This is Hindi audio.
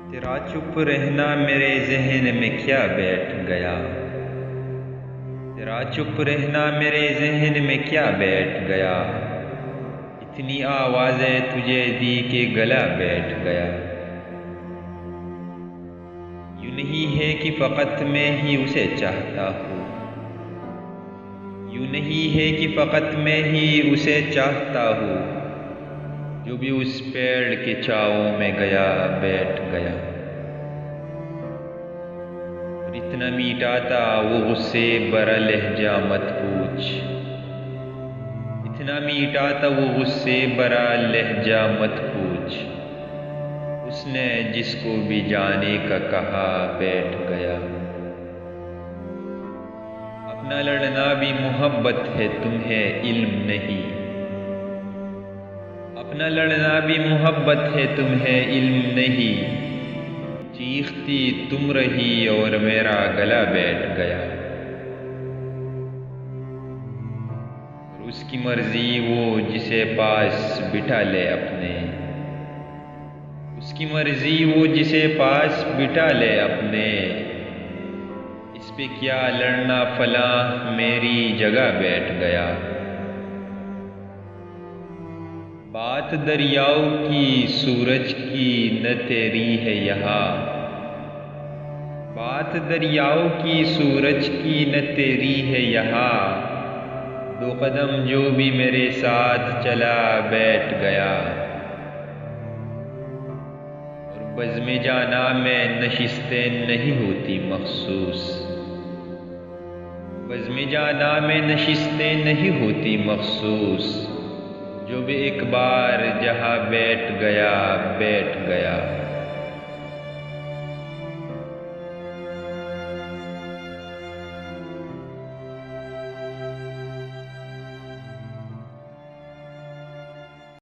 तेरा चुप रहना मेरे ज़हन में क्या बैठ गया। तेरा चुप रहना मेरे ज़हन में क्या बैठ गया। इतनी आवाज़ें तुझे दी के गला बैठ गया। यूं नहीं है कि फ़कत मैं ही उसे चाहता हूँ। यूं नहीं है कि फ़कत मैं ही उसे चाहता हूँ। जो भी उस पेड़ के छाँव में गया बैठ गया। और इतना मीठा था वो गुस्से भरा लहजा मत पूछ। इतना मीठा था वो गुस्से भरा लहजा मत पूछ। उसने जिसको भी जाने का कहा बैठ गया। अपना लड़ना भी मोहब्बत है तुम्हें इल्म नहीं। अपना लड़ना भी मोहब्बत है तुम्हें इल्म नहीं। चीखती तुम रही और मेरा गला बैठ गया। और उसकी मर्जी वो जिसे पास बिठा ले अपने। उसकी मर्जी वो जिसे पास बिठा ले अपने। इस पे क्या लड़ना फला मेरी जगह बैठ गया। बात दरियाओं की सूरज की न तेरी है यहाँ। बात दरियाओं की सूरज की न तेरी है यहाँ। दो कदम जो भी मेरे साथ चला बैठ गया। और बज़्म जाना में नशिस्तें नहीं होती मखसूस। बज़्म जाना में नशिस्तें नहीं होती मखसूस। जो भी एक बार जहाँ बैठ गया बैठ गया।